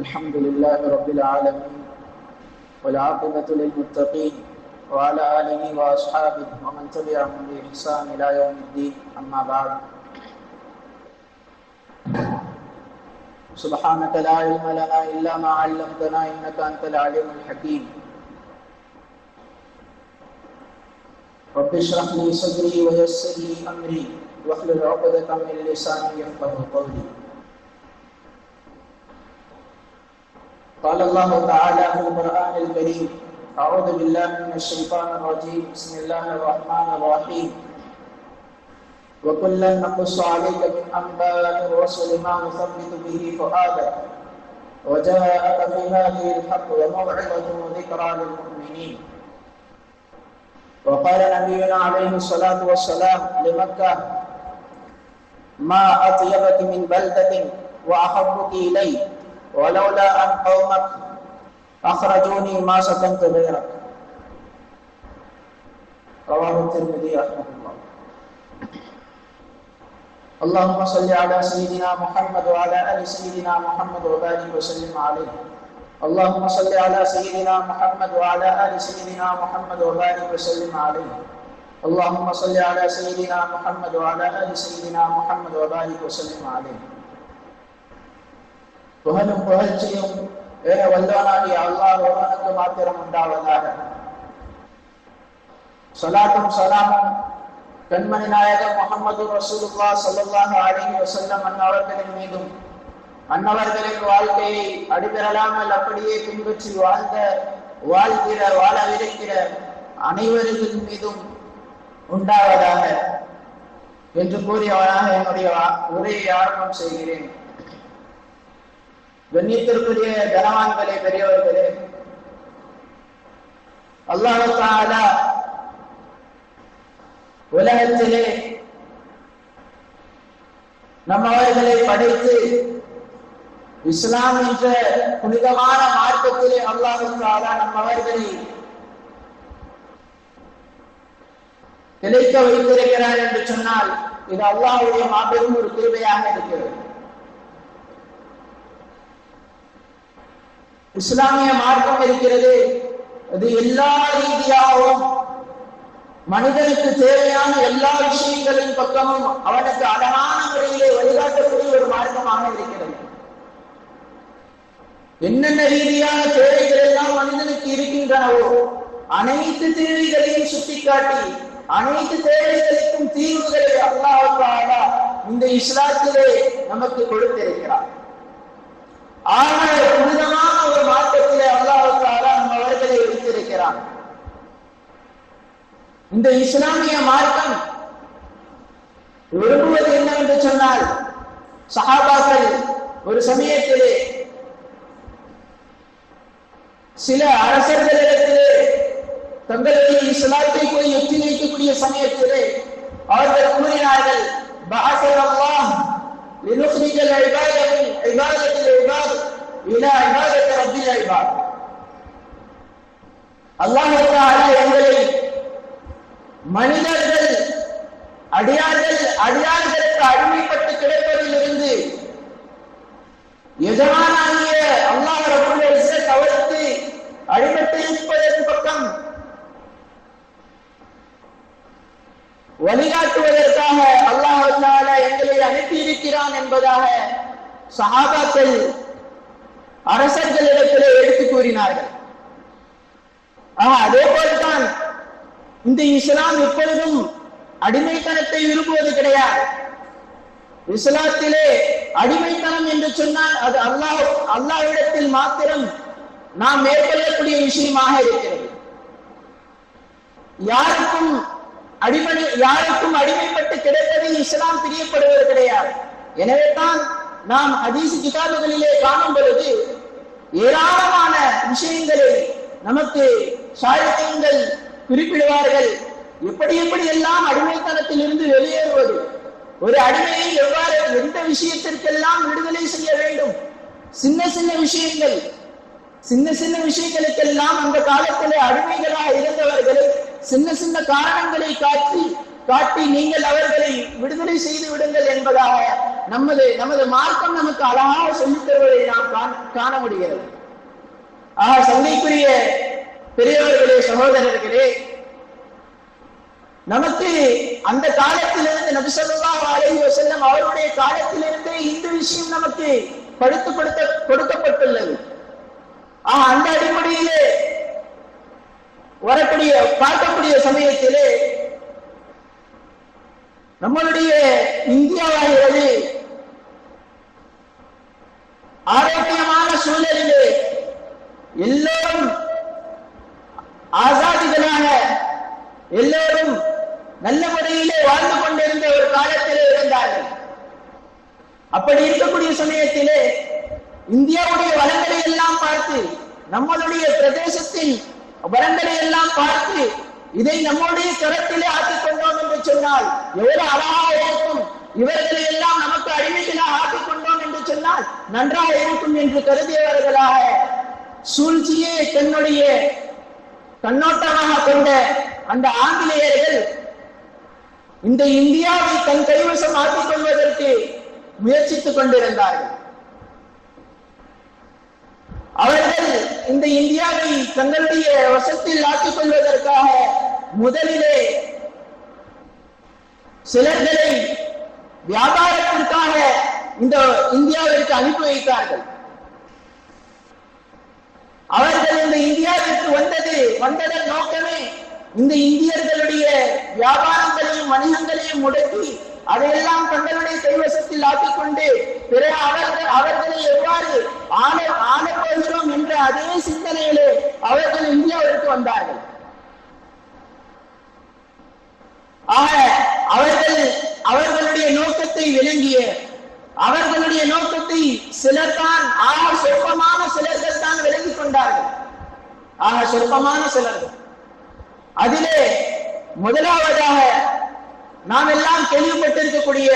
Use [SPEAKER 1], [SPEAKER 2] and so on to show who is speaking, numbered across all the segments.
[SPEAKER 1] الحمد لله رب العالمين والعاقبة للمتقين وعلى آله وأصحابه ومن تبعهم بإحسان إلى يوم الدين. أما بعد، سبحانك لا علم لنا إلا ما علمتنا إنك أنت العليم الحكيم. رب اشرح لي صدري ويسر لي أمري واحلل عقدة من لساني يفقهوا قولي. قال الله تعالى في القرآن الكريم: أعوذ بالله من الشيطان الرجيم، بسم الله الرحمن الرحيم. وكلا نقص عليك من أنباء الرسل ما نثبت به فؤادك وجاءك في هذه الحق وموعظة وذكرى للمؤمنين. وقال نبينا عليه الصلاة والسلام لمكة: ما أطيبك من بلدة وأحبك إلي ولولا أن قومك أخرجوني ما سكنت غيرك. رواه الترمذي رحمه الله. اللهم صل على سيدنا محمد وعلى آل سيدنا محمد وبارك وسلم عليه. اللهم صل على سيدنا محمد وعلى آل سيدنا محمد وبارك وسلم عليه. اللهم صل على سيدنا محمد وعلى آل سيدنا محمد وبارك وسلم عليه. புகழும் புகழ்ச்சியும் ஏக வல்லவனாகிய அல்லாஹ் ஒருவனுக்கு மாத்திரம் உண்டாவதாக. ஸலாத்தும் ஸலாமும் கண்மணி நாயகம் முஹம்மது ரசூலுல்லாஹ் ஸல்லல்லாஹு அலைஹி வஸல்லம் அன்னவர்களின் மீதும், அன்னவர்களின் வாழ்க்கையை அடிபெறலாமல் அப்படியே பின்பற்றி வாழவிருக்கிற அனைவரின் மீதும் உண்டாவதாக என்று கூறியவனாக என்னுடைய உரையை ஆரம்பம் செய்கிறேன். கண்ணியத்திற்குரிய கனவான்களே, பெரியவர்களே, அல்லாஹ் தஆலா உலகத்திலே நம்மவர்களை படைத்து இஸ்லாம் என்ற புனிதமான மார்க்கத்திலே அல்லாஹ் தஆலா நம்மவர்களை திளைக்க வைத்திருக்கிறார் என்று சொன்னால் இது அல்லாஹ்வுடைய மாபெரும் ஒரு கிருபையாக இருக்கிறது. இஸ்லாமிய மார்க்கம் இருக்கிறது, அது எல்லா ரீதியாகவும் மனிதனுக்கு தேவையான எல்லா விஷயங்களின் பக்கமும் அவனுக்கு அழகான முறையிலே வழிகாட்டக்கூடிய ஒரு மார்க்கமாக இருக்கிறது. என்னென்ன ரீதியான தேவைகள் எல்லாம் மனிதனுக்கு இருக்கின்றனவோ அனைத்து தேவைகளையும் சுட்டிக்காட்டி அனைத்து தேவைகளுக்கும் தீர்வுகளை அல்லாஹ் தஆலா இந்த இஸ்லாத்திலே நமக்கு கொடுத்திருக்கிறார். ஆனால் புனிதமான ஒரு மார்க்கத்திலே அல்லாஹ் தஆலா நம்மவர்களை வைத்திருக்கிறார். இந்த இஸ்லாமிய மார்க்கம் விரும்புவது என்னவென்று சொன்னால், சஹாபாக்கள் ஒரு சமயத்திலே சில அரசர்களிடத்திலே தங்களுடைய இஸ்லாத்தை போய் எட்டி வைக்கக்கூடிய சமயத்திலே அவர்கள் கூறினார்கள்: பஅஸல்லாஹ் லினுக்ரிஜல் இபாத மின் இபாதத்தில் இபாத் இலா இபாதத்தி ரப்பில் இபாத். அல்லாஹ் தஆலா எங்களை மனிதர்கள் அடியார்களுக்கு அடிமைப்பட்டு கிடப்பதிலிருந்து எஜமானாகிய அல்லாஹ் ரப்பல் இஸ்ஸத் அவருக்கு அடிமைப்பட்டு இருப்பதன் பக்கம் வழிகாட்டுவதற்காக அல்லாஹ் தஆலா எங்களை அனுப்பி இருக்கிறான் என்பதாக சஹாபாக்கள் அரசர்களிடத்திலே எடுத்து கூறினார்கள். அதே போல்தான் இந்த இஸ்லாம் எப்பொழுதும் அடிமைத்தனத்தை விரும்புவது கிடையாது. இஸ்லாத்திலே அடிமைத்தனம் என்று சொன்னால் அது அல்லாஹ்விடத்தில் மாத்திரம் நாம் மேற்கொள்ளக்கூடிய விஷயமாக இருக்கிறது. யாருக்கும் அடிமைப்பட்டு கிடைப்பதில் இஸ்லாம் பிரியப்படுவது கிடையாது. எனவே தான் நாம் ஹதீஸ் கிதாபுகளிலே காணும் பொழுது ஏராளமான விஷயங்களை நமக்கு ஷாயிகள் குறிப்பிடுவார்கள். எப்படி எல்லாம் அடிமைத்தனத்தில் இருந்து வெளியேறுவது, ஒரு அடிமையை எவ்வாறு எந்த விஷயத்திற்கெல்லாம் விடுதலை செய்ய வேண்டும், சின்ன சின்ன விஷயங்களுக்கெல்லாம் அந்த காலத்திலே அடிமைகளாக இருந்தவர்களை சின்ன காரணங்களை காட்டி நீங்கள் அவர்களை விடுதலை செய்து விடுங்கள் என்பதாக நமது மார்க்கம் நமக்கு அழகாக சொல்லித் தருவதை நாம் காண முடிகிறது. சங்கைக்குரிய பெரியவர்களே, சகோதரர்களே, நமக்கு அந்த காலத்திலிருந்து நபி ஸல்லல்லாஹு அலைஹி வஸல்லம் அவருடைய காலத்திலிருந்தே இந்த விஷயம் நமக்கு கொடுக்கப்பட்டுள்ளது. அந்த அடிப்படையிலே பார்க்கக்கூடிய சமயத்திலே நம்மளுடைய இந்தியாவாகிறது ஆரோக்கியமான சூழலிலே எல்லோரும் ஆசாதிகளாக எல்லோரும் நல்ல முறையிலே வாழ்ந்து கொண்டிருந்த ஒரு காலத்திலே இருந்தார்கள். அப்படி இருக்கக்கூடிய சமயத்திலே இந்தியாவுடைய வளங்களை எல்லாம் பார்த்து, நம்மளுடைய பிரதேசத்தின் வளங்களை எல்லாம் பார்த்து, இதை நம்முடைய கரத்திலே ஆக்கிக் கொண்டோம் என்று சொன்னால் எவ்வளவு அழகாக இருக்கும், இவர்களை எல்லாம் நமக்கு அடிமைகளாக ஆக்கிக் கொண்டோம் என்று சொன்னால் நன்றாக இருக்கும் என்று கருதியவர்களாக சூழ்ச்சியே தன்னுடைய கண்ணோட்டமாக கொண்ட அந்த ஆங்கிலேயர்கள் இந்த இந்தியாவை தன் கைவசம் ஆக்கிக் கொள்வதற்கு முயற்சித்துக் கொண்டிருந்தார்கள். அவர்கள் இந்த இந்தியாவை தங்களுடைய வசத்தில் ஆக்கிக் கொள்வதற்காக முதலிலே சிலர்களை வியாபாரத்திற்காக இந்த இந்தியாவிற்கு அனுப்பி வைத்தார்கள். அவர்கள் இந்த இந்தியாவிற்கு வந்ததன் நோக்கமே இந்த இந்தியர்களுடைய வியாபாரங்களையும் வணிகங்களையும் முடக்கி அதையெல்லாம் தங்களுடைய கைவசத்தில் ஆக்கிக் கொண்டு பிறகு அவர்களை எவ்வாறு ஆளப்போகிறோம் என்ற அதே சிந்தனையிலே அவர்கள் இந்தியாவிற்கு வந்தார்கள். அவர்களுடைய நோக்கத்தை விளங்கிய, அவர்களுடைய நோக்கத்தை சிலர்தான், சொற்பமான சிலர்கள் தான் விளங்கிக் கொண்டார்கள். சொற்பமான சிலர்கள். அதிலே முதலாவதாக நாம் எல்லாம் கேள்விப்பட்டிருக்கக்கூடிய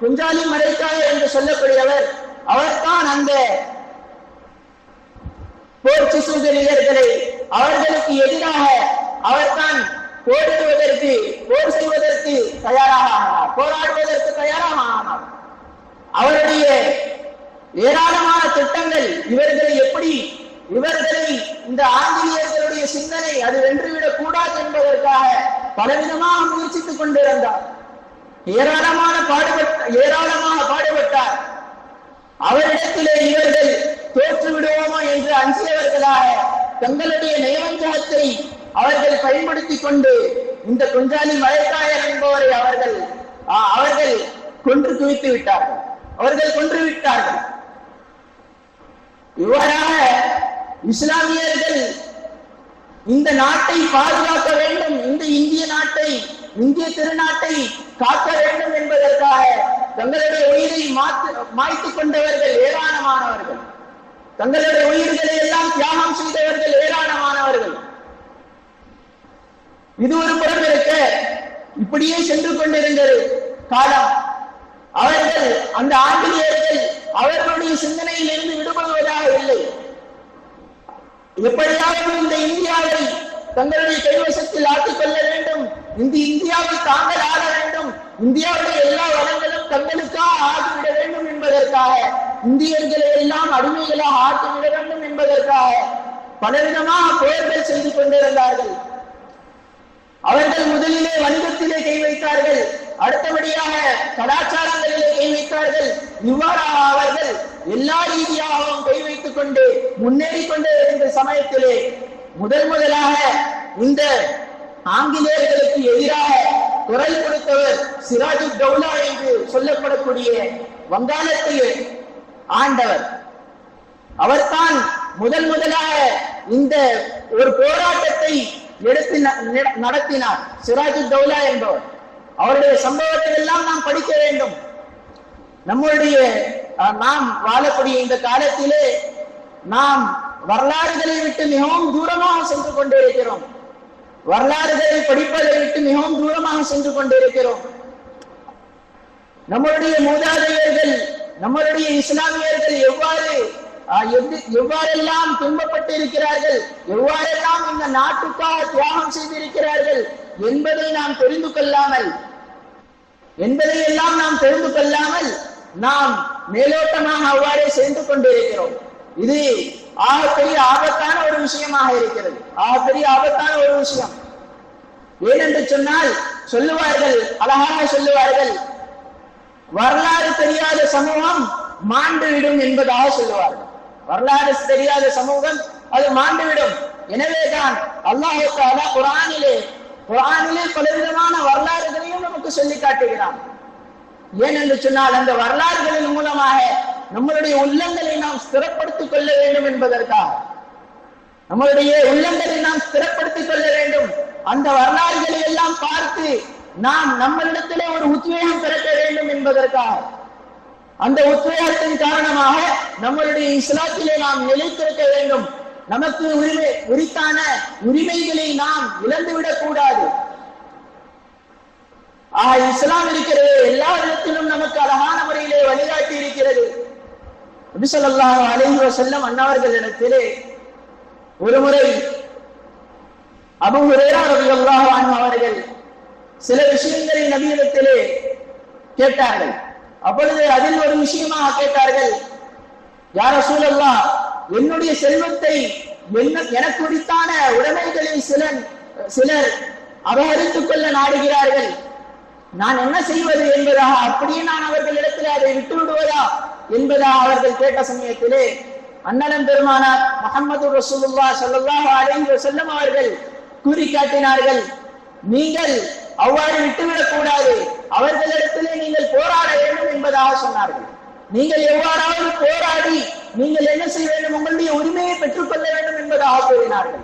[SPEAKER 1] குஞ்சாலி மரைக்காயர் என்று சொல்லக்கூடியவர், அவர்தான் அந்த போர்ச்சுகீசியர்களை அவர்களுக்கு எதிராக அவர்தான் போர் செய்வதற்கு தயாராக ஆனார், போராடுவதற்கு தயாராக ஆனார். அவருடைய ஏராளமான திட்டங்கள் இவர்களை இந்த ஆங்கிலேயர்களுடைய சிந்தனை அது வென்றுவிடக் கூடாது என்பதற்காக பலவிதமாக முயற்சித்துக் கொண்டிருந்தார். ஏராளமாக பாடுபட்டார். அவரிடத்திலே இவர்கள் தோற்று விடுவோமா என்று அஞ்சியவர்களாக தங்களுடைய நயவஞ்சகத்தை அவர்கள் பயன்படுத்திக் கொண்டு இந்த குஞ்சாலி மரைக்காயர் என்பவரை அவர்கள் கொன்று குவித்து விட்டார்கள். இவ்வாறாக இஸ்லாமியர்கள் இந்த நாட்டை பாதுகாக்க வேண்டும், இந்த இந்திய திருநாட்டை காக்க வேண்டும் என்பதற்காக தங்களுடைய உயிரை மாய்த்துக் கொண்டவர்கள் ஏராளமானவர்கள், தங்களுடைய உயிர்களை எல்லாம் தியாகம் செய்தவர்கள் ஏராளமானவர்கள். இது ஒரு புறம் இருக்க, இப்படியே சென்று கொண்டிருந்தது காலம். அவர்கள் அந்த ஆங்கிலேயர்கள் அவர்களுடைய சிந்தனையில் இருந்து விடுபடுவதாக இல்லை. எப்படியாவது இந்த இந்தியாவை தங்களுடைய கைவசத்தில் ஆக்கிக் கொள்ள வேண்டும், இந்த இந்தியாவை தாங்கள் ஆள வேண்டும், இந்தியாவுடைய எல்லா வளங்களும் தங்களுக்காக ஆக்கிவிட வேண்டும் என்பதற்காக, இந்தியர்களை எல்லாம் அடிமைகளாக ஆக்கிவிட வேண்டும் என்பதற்காக பலவிதமாக போர்கள் செய்து கொண்டிருந்தார்கள். அவர்கள் முதலிலே வணிகத்திலே கை வைத்தார்கள், அடுத்தபடியாக கலாச்சாரங்களிலே கை வைத்தார்கள். இவ்வாறாக அவர்கள் எல்லா ரீதியாகவும் கை வைத்துக் கொண்டு முன்னேறி கொண்டே இருந்த சமயத்திலே முதலாக இந்த ஆங்கிலேயர்களுக்கு எதிராக குரல் கொடுத்தவர் சிராஜுத்தௌலா என்று சொல்லப்படக்கூடிய வங்காளத்தை ஆண்டவர். அவர்தான் முதலாக இந்த ஒரு போராட்டத்தை எடுத்து நடத்தினார், சிராஜுத்தௌலா என்பவர். அவருடைய சம்பவத்தை எல்லாம் நாம் படிக்க வேண்டும். நாம் வாழக்கூடிய இந்த காலத்திலே நாம் வரலாறுகளை விட்டு மிகவும் தூரமாக சென்று கொண்டிருக்கிறோம். வரலாறுகளை படிப்பதை விட்டு மிகவும் தூரமாக சென்று கொண்டிருக்கிறோம். நம்மளுடைய மூதாதையர்கள், நம்மளுடைய இஸ்லாமியர்கள் எவ்வாறெல்லாம் துன்பப்பட்டு இருக்கிறார்கள், எவ்வாறெல்லாம் இந்த நாட்டுக்காக தியாகம் செய்திருக்கிறார்கள் என்பதை நாம் தெரிந்து கொள்ளாமல் நாம் மேலோட்டமாக அவ்வாறே செய்து கொண்டிருக்கிறோம். இது ஆகப்பெரிய ஆபத்தான ஒரு விஷயமாக இருக்கிறது. ஆகப்பெரிய ஆபத்தான ஒரு விஷயம். ஏனென்று சொன்னால் சொல்லுவார்கள், அழகாக சொல்லுவார்கள், வரலாறு தெரியாத சமூகம் மாண்டுவிடும் என்பதாக சொல்லுவார்கள். வரலாறு தெரியாத சமூகம் அது மாண்டுவிடும். எனவேதான் அல்லாஹ் தஆலா குர்ஆனிலே பலவிதமான வரலாறுகளையும் நமக்கு சொல்லி காட்டுகிறான். ஏனென்று சொன்னால் அந்த வரலாறுகளின் மூலமாக நம்மளுடைய உள்ளங்களை நாம் ஸ்திரப்படுத்திக் கொள்ள வேண்டும் என்பதற்காக, நம்மளுடைய உள்ளங்களை நாம் ஸ்திரப்படுத்திக் கொள்ள வேண்டும். அந்த வரலாறுகளை எல்லாம் பார்த்து நாம் நம்மளிடத்திலே ஒரு உத்வேகம் பெறக்க வேண்டும் என்பதற்காக, அந்த உத்வேகத்தின் காரணமாக நம்மளுடைய இஸ்லாத்திலே நாம் நிலைத்திருக்க வேண்டும். நமக்கு உரித்தான உரிமைகளை நாம் இழந்துவிடக் கூடாது. இஸ்லாம் இருக்கிறது, எல்லா இடத்திலும் நமக்கு அழகான முறையிலே வழிகாட்டி இருக்கிறது. நபி ஸல்லல்லாஹு அலைஹி வஸல்லம் அன்னவர்களிடத்திலே ஒரு முறை அபூ ஹுரைரா ரலியல்லாஹு அன்ஹு அவர்கள் சில விஷயங்களை நபியிடத்திலே கேட்டார்கள். அப்பொழுது அதில் ஒரு விஷயமாக கேட்டார்கள், யா ரசூலல்லாஹ், என்னுடைய செல்வத்தை எனக்கு உரித்தான உடைமைகளை சிலர் அபகரித்துக் கொள்ள நாடுகிறார்கள், நான் என்ன செய்வது என்பதாக, அப்படியே நான் அவர்களிடத்தில் அதை விட்டு விடுவதா என்பதாக அவர்கள் கேட்ட சமயத்திலே அண்ணலம் பெருமானார் முஹம்மது ரசூலுல்லாஹ் ஸல்லல்லாஹு அலைஹி வஸல்லம் அவர்கள் கூறி காட்டினார்கள், நீங்கள் அவ்வாறு விட்டுவிடக் கூடாது, அவர்களிடத்திலே நீங்கள் போராட வேண்டும் என்பதாக சொன்னார்கள். நீங்கள் எவ்வாறாவது போராடி நீங்கள் என்ன செய்ய வேண்டும், உங்களுடைய உரிமையை பெற்றுக்கொள்ள வேண்டும் என்பதாக கூறினார்கள்.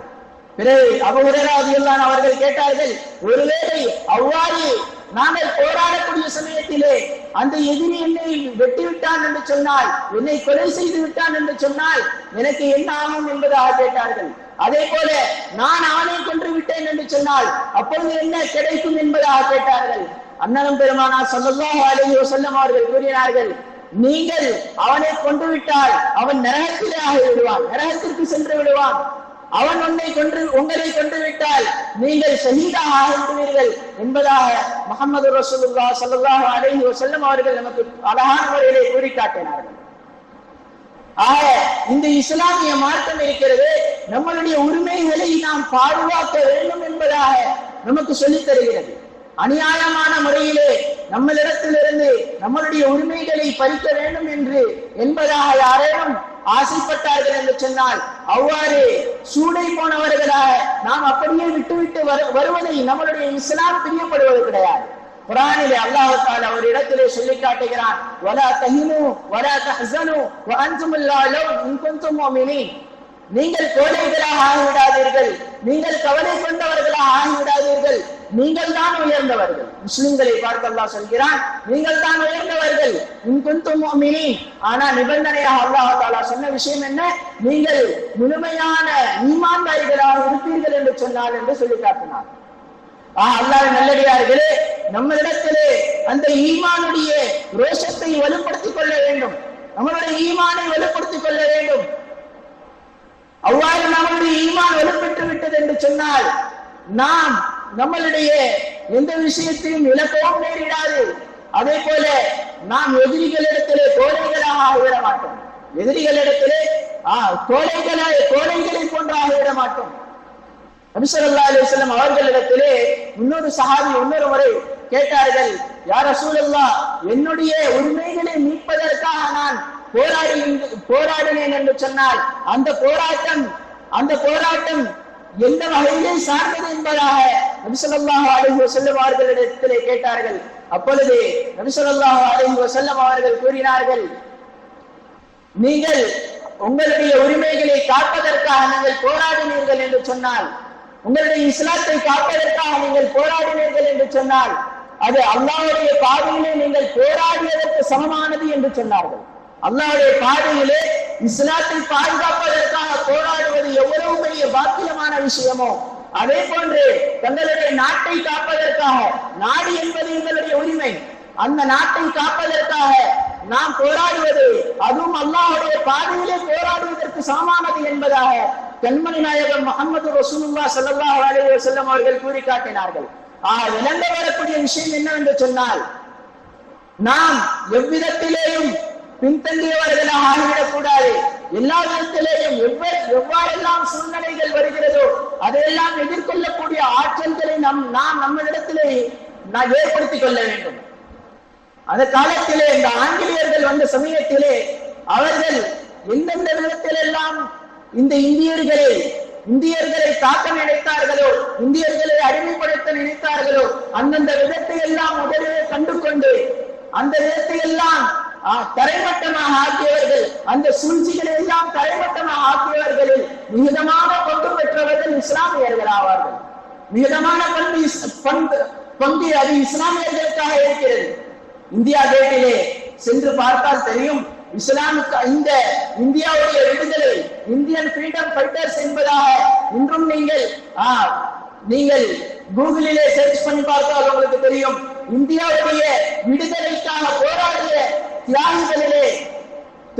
[SPEAKER 1] பிறகு அபூ ஹுரைரா ரலியல்லாஹு அவர்கள் கேட்டார்கள், ஒருவேளை அவ்வாறு நாங்கள் போராடக்கூடிய சமயத்திலே அந்த எதிரி என்னை வெட்டிவிட்டான் என்று சொன்னால், என்னை கொலை செய்து விட்டான் என்று சொன்னால் எனக்கு என்ன ஆகும் என்பதாக கேட்டார்கள். அதே போல நான் அவனை கொன்று விட்டேன் என்று சொன்னால் அப்பொழுது என்ன கிடைக்கும் என்பதாக கேட்டார்கள். அண்ணலம் பெருமானார் ஸல்லல்லாஹு அலைஹி வஸல்லம் அவர்கள் கூறினார்கள், நீங்கள் அவனை கொன்று விட்டால் அவன் நரகத்திலே ஆகி விடுவான், நரகத்திற்கு சென்று விடுவான். அவன் உங்களை கொன்று விட்டால் நீங்கள் ஷஹீதாக ஆகிவிடுவீர்கள் என்பதாக முஹம்மது ரசூலுல்லாஹ் ஸல்லல்லாஹு அலைஹி வஸல்லம் அவர்கள் நமக்கு அழகான முறையிலே கூறி காட்டினார்கள். ஆக இந்த இஸ்லாமிய மார்க்கம் இருக்கிறது, நம்மளுடைய உரிமைகளை நாம் பாதுகாக்க வேண்டும் என்பதாக நமக்கு சொல்லித் தருகிறது. அநியாயமான முறையிலே நம்மளிடத்திலிருந்து நம்மளுடைய உரிமைகளை பறிக்க வேண்டும் என்பதாக யாரேனும் ஆசைப்பட்டார்கள் என்று சொன்னால் அவ்வாறு சூடை போனவர்களாக நாம் அப்படியே விட்டுவிட்டு வருவதை நம்மளுடைய இஸ்லாம் பிரியப்படுவது கிடையாது. குர்ஆனிலே அல்லாஹ் தஆலா ஒரு இடத்திலே சொல்லி காட்டுகிறான், வலா தஹினு வலா தஹ்ஸனு வ அன்துமுல் லஅலவு இன் குன்தும் முஃமினீன். நீங்கள் கோழைகளாக ஆகிவிடாதீர்கள், நீங்கள் கவலை கொண்டவர்களாக ஆகிவிடாதீர்கள், நீங்கள் தான் உயர்ந்தவர்கள். முஸ்லிம்களை பார்த்து அல்லாஹ் சொல்கிறான், நீங்கள் தான் உயர்ந்தவர்கள் இன் குன்தும் முஃமினீன். ஆனா நிபந்தனையாக அல்லாஹ் தஆலா சொன்ன விஷயம் என்ன, நீங்கள் முழுமையான ஈமான்தாரிகளாக இருப்பீர்கள் என்று சொன்னால் என்று சொல்லி காட்டினார். அல்லாஹ் நல்லடியார்களே, நம்மளிடத்திலே அந்த ஈமானுடைய ரோஷத்தை வலுப்படுத்திக் கொள்ள வேண்டும், நம்மளுடைய ஈமானை வலுப்படுத்திக் கொள்ள வேண்டும். அவ்வாறு நம்முடைய ஈமான் வலுப்பெற்று விட்டது என்று சொன்னால் நாம் நம்மளுடைய எந்த விஷயத்தையும் இழக்கவும் நேரிடாது. அதே போல நாம் எதிரிகளிடத்திலே கோழைகளாக ஆகிவிட மாட்டோம், எதிரிகளிடத்திலே கோழைகளை போன்று ஆகிவிட மாட்டோம். நபி ஸல்லல்லாஹு அலைஹி வஸல்லம் அவர்களிடத்திலே இன்னொரு சஹாபி இன்னொரு முறை கேட்டார்கள், யா ரசூலல்லாஹ், என்னுடைய உரிமைகளை மீட்பதற்காக நான் போராடினேன் என்று சொன்னால் அந்த போராட்டம் எந்த வகையிலே சார்ந்தது என்பதாக நபி ஸல்லல்லாஹு அலைஹி வஸல்லம் அவர்களிடத்திலே கேட்டார்கள். அப்பொழுது நபி ஸல்லல்லாஹு அலைஹி வஸல்லம் அவர்கள் கூறினார்கள், நீங்கள் உங்களுடைய உரிமைகளை காப்பதற்காக நீங்கள் போராடினீர்கள் என்று சொன்னால், உங்களுடைய இஸ்லாத்தை காப்பதற்காக நீங்கள் போராடினீர்கள் என்று சொன்னால் அது அல்லாஹ்வுடைய பாதையிலே நீங்கள் போராடியதற்கு சமமானது என்று சொன்னார்கள். அல்லாஹ்வுடைய பாதையிலே இஸ்லாத்தை பாதுகாப்பதற்காக போராடுவது எவ்வளவு பெரிய பாக்கியமான விஷயமோ, அதே போன்று தங்களுடைய நாட்டை காப்பதற்காக, நாடு என்பது எங்களுடைய உரிமை, அந்த நாட்டை காப்பதற்காக நாம் போராடுவது அதுவும் அல்லாஹ்வுடைய பாதையிலே போராடுவதற்கு சமமானது என்பதாக கண்மணி நாயகம் முஹம்மது ரசூலுல்லாஹ் ஸல்லல்லாஹு அலைஹி வஸல்லம் அவர்கள் கூறி காட்டினார்கள். விளங்க வரக்கூடிய விஷயம் என்னவென்று சொன்னால், நாம் எவ்விதத்திலேயும் பின்தங்கியவர்களாக ஆகிவிடக் கூடாது. எல்லா விதத்திலேயும் எவ்வாறெல்லாம் சூழ்நிலைகள் வருகிறதோ அதையெல்லாம் எதிர்கொள்ளக்கூடிய ஆற்றல்களை நாம் நம்மளிடத்திலே ஏற்படுத்திக் கொள்ள வேண்டும். அந்த காலத்திலே இந்த ஆங்கிலேயர்கள் வந்த சமயத்திலே அவர்கள் எந்தெந்த விதத்திலெல்லாம் இந்த இந்தியர்களை தாக்க நினைத்தார்களோ, இந்தியர்களை அடிமைப்படுத்த நினைத்தார்களோ, அந்தந்த விதத்தை எல்லாம் முதலிலே கண்டு கொண்டு அந்த விதத்தை எல்லாம் தரைமட்டமாக ஆக்கியவர்கள், அந்த சூழ்ச்சிகளை எல்லாம் தரைமட்டமாக ஆக்கியவர்களில் மிகுதமான பங்கு பெற்றவர்கள் இஸ்லாமியர்கள் ஆவார்கள். மிகுதமான பங்கு அது இஸ்லாமியர்களுக்காக இருக்கிறது. இந்தியா கேட்டிலே சென்று பார்த்தால் தெரியும், இஸ்லாமுக்கு இந்த இந்தியாவுடைய விடுதலை, இந்தியன் ஃப்ரீடம் ஃபைட்டர்ஸ் என்பதாக இன்றும் நீங்கள் கூகுளிலே சர்ச் பண்ணி பார்த்தால் உங்களுக்கு தெரியும். இந்தியாவுடைய விடுதலைக்காக போராடிய தியாகிகளிலே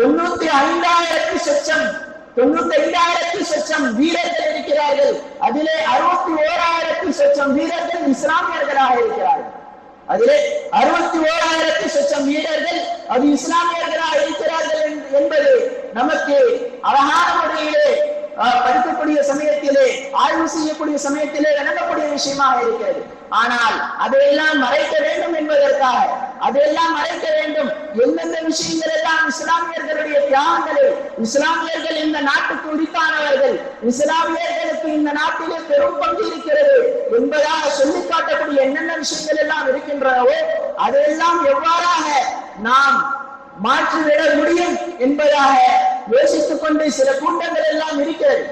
[SPEAKER 1] 95,000 சொச்சம் வீரர்கள் இருக்கிறார்கள். அதிலே 61,000 சொச்சம் வீரர்கள் இஸ்லாமியர்களாக இருக்கிறார்கள். அதிலே 61,000 சொச்சம் வீரர்கள் அது இஸ்லாமியர்களாக இருக்கிறார்கள் என்பது நமக்கு அழகான முறையிலே படிக்கக்கூடிய சமயத்திலே, ஆய்வு செய்யக்கூடிய சமயத்திலே விளங்கக்கூடிய விஷயமாக இருக்கிறது. ஆனால் அதையெல்லாம் மறைக்க வேண்டும் என்பதற்காக, அதையெல்லாம் மறைக்க வேண்டும், எந்தெந்த விஷயங்கள் எல்லாம் இஸ்லாமியர்களுடைய தியாகங்களை, இஸ்லாமியர்கள் இந்த நாட்டுக்கு உரித்தானவர்கள், இஸ்லாமியர்களுக்கு இந்த நாட்டிலே பெரும் பங்கு இருக்கிறது என்பதாக சொல்லி காட்டக்கூடிய என்னென்ன விஷயங்கள் எல்லாம் இருக்கின்றனவோ அதையெல்லாம் எவ்வாறாக நாம் மாற்றிவிட முடியும் என்பதாக யோசித்துக் கொண்டு சில கூட்டங்கள் எல்லாம் இருக்கிறது.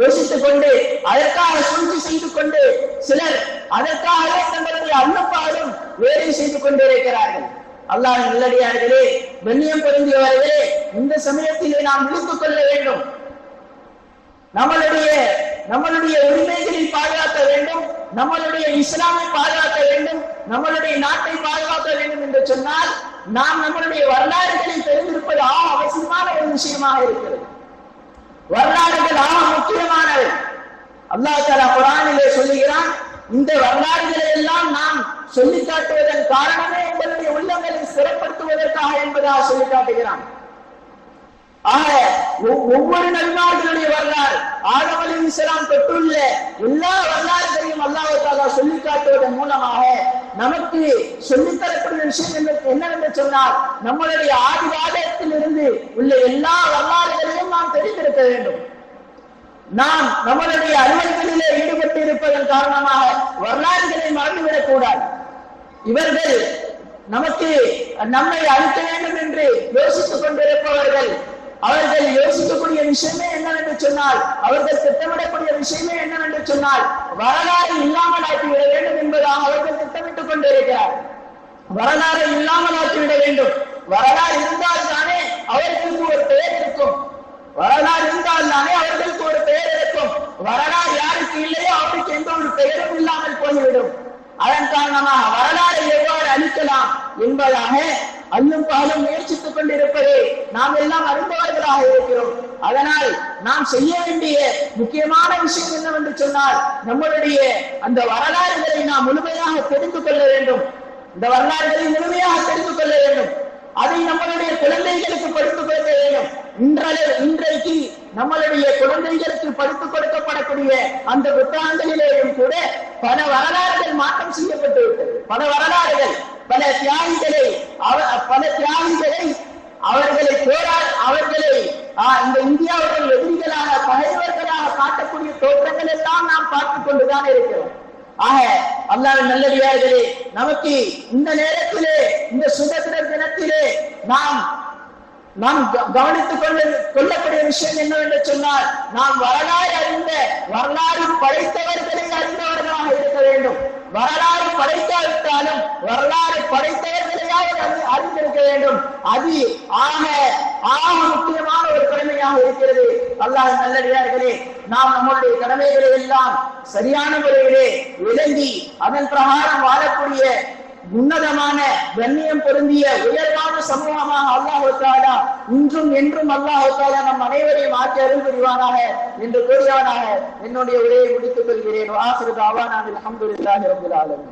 [SPEAKER 1] யோசித்துக் கொண்டு அதற்காக சூழ்ச்சி செய்து கொண்டு சிலர் அதற்காகவே தங்களுடைய அன்னப்பாடும் வேலை செய்து கொண்டிருக்கிறார்கள். அல்லாஹ்வின் நல்லடியார்களே, கண்ணியம் பொருந்தியவர்களே, இந்த சமயத்திலே நாம் விழித்துக் கொள்ள வேண்டும். நம்மளுடைய உரிமைகளை பாதுகாக்க வேண்டும், நம்மளுடைய இஸ்லாமை பாதுகாக்க வேண்டும், நம்மளுடைய நாட்டை பாதுகாக்க வேண்டும் என்று சொன்னால் நாம் நம்மளுடைய வரலாறுகளை தெரிந்திருப்பது அவசியமான ஒரு விஷயமாக இருக்கிறது. வரலாறுகள் முக்கியமானவை. அல்லாஹ் தஆலா குர்ஆனிலே சொல்லுகிறான், இந்த வரலாறுகளை எல்லாம் நாம் சொல்லி காட்டுவதன் காரணமே உங்களுடைய உள்ளங்களை சிறப்படுத்துவதற்காக என்பதாக சொல்லி காட்டுகிறான். ஒவ்வொரு நபிமார்களுடைய வரலாறு, ஆதம் அலைஹிஸ்ஸலாம் தொட்டுள்ள எல்லா வரலாறுகளையும் அல்லாஹ் தஆலா சொல்லி காட்டுவதன் மூலமாக நமக்கு சொல்லித்தரக்கூடிய விஷயம் என்னவென்று சொன்னால், நம்மளுடைய ஆதிகாலத்தில் இருந்து உள்ள எல்லா வரலாறுகளையும் நாம் தெரிந்திருக்க வேண்டும். நாம் நம்மளுடைய அலுவல்களிலே ஈடுபட்டு இருப்பதன் காரணமாக வரலாறுகளை மறந்துவிடக் கூடாது. இவர்கள் நம்மை அழிக்க வேண்டும் என்று யோசித்துக் கொண்டிருப்பவர்கள், அவர்கள் யோசிக்கக்கூடிய விஷயமே என்னவென்று சொன்னால், அவர்கள் திட்டமிடக்கூடிய விஷயமே என்னவென்று சொன்னால், வரலாறு இல்லாமல் ஆக்கிவிட வேண்டும் என்பதாக அவர்கள் திட்டமிட்டுக் கொண்டிருக்கிறார். வரலாறு இல்லாமல் ஆக்கிவிட வேண்டும். வரலாறு இருந்தால் தானே அவர்களுக்கு ஒரு பெயர் இருக்கும். வரலாறு இருந்தால் தானே அவர்களுக்கு ஒரு பெயர் இருக்கும். வரலாறு யாருக்கு இல்லையோ அவருக்கு எந்த ஒரு பெயரும் இல்லாமல் போய்விடும். அதன் காரணமாக வரலாறை எவ்வாறு அழிக்கலாம் என்பதாக அல்லும் பகலும் முயற்சித்துக் கொண்டிருப்பதை நாம் எல்லாம் அறிந்தவர்களாக இருக்கிறோம். அதனால் நாம் செய்ய வேண்டிய முக்கியமான விஷயம் என்னவென்று சொன்னால், நம்மளுடைய அந்த வரலாறுகளை நாம் முழுமையாக தெரிந்து கொள்ள வேண்டும். இந்த வரலாறுகளை முழுமையாக தெரிந்து கொள்ள வேண்டும். அதை நம்மளுடைய குழந்தைகளுக்கு படித்துக் கொடுக்க வேண்டும். இன்றைக்கு நம்மளுடைய குழந்தைகளுக்கு படித்துக் கொடுக்கப்படக்கூடிய அந்த புத்தகங்களிலேயும் கூட பல வரலாறுகள் மாற்றம் செய்யப்பட்டு விட்டது. பல வரலாறுகள், பல தியாகிகளை அவர்களை இந்த இந்தியாவுடைய எதிரிகளாக, பகைவர்களாக காட்டக்கூடிய தோற்றங்கள் எல்லாம் நாம் பார்த்துக் கொண்டுதான் இருக்கிறோம். அல்லாஹ்வின் நல்லடியார்களே, நமக்கு இந்த நேரத்திலே, இந்த சுதந்திர தினத்திலே நாம் கவனித்துக் கொள்ளக்கூடிய விஷயம் என்னவென்று சொன்னால், நாம் வரலாறு படைத்தவர்களை அறிந்தவர்களாக இருக்க வேண்டும். வரலாறு படைக்காவிட்டாலும் வரலாறு படைத்தவர்களையாவது அறிந்திருக்க வேண்டும். அது முக்கியமான ஒரு கடமையாக இருக்கிறது. அல்லாஹ் நல்லடியார்களே, நாம் நம்முடைய கடமைகளை எல்லாம் சரியான முறையிலே விளங்கி அதன் பிரகாரம் வாழக்கூடிய உன்னதமான கண்ணியம் பொருந்திய உயர்வான சமூகமாக அல்லாஹ் தஆலா இன்றும் என்றும் அல்லாஹ் தஆலா நம் அனைவரையும் ஆக்கி அருள் புரிவானாக என்று கூறியவனாக என்னுடைய உரையை முடித்துக் கொள்கிறேன். ஆகிரு தஅவானா அல்ஹம்துலில்லாஹி ரப்பில் ஆலமீன்.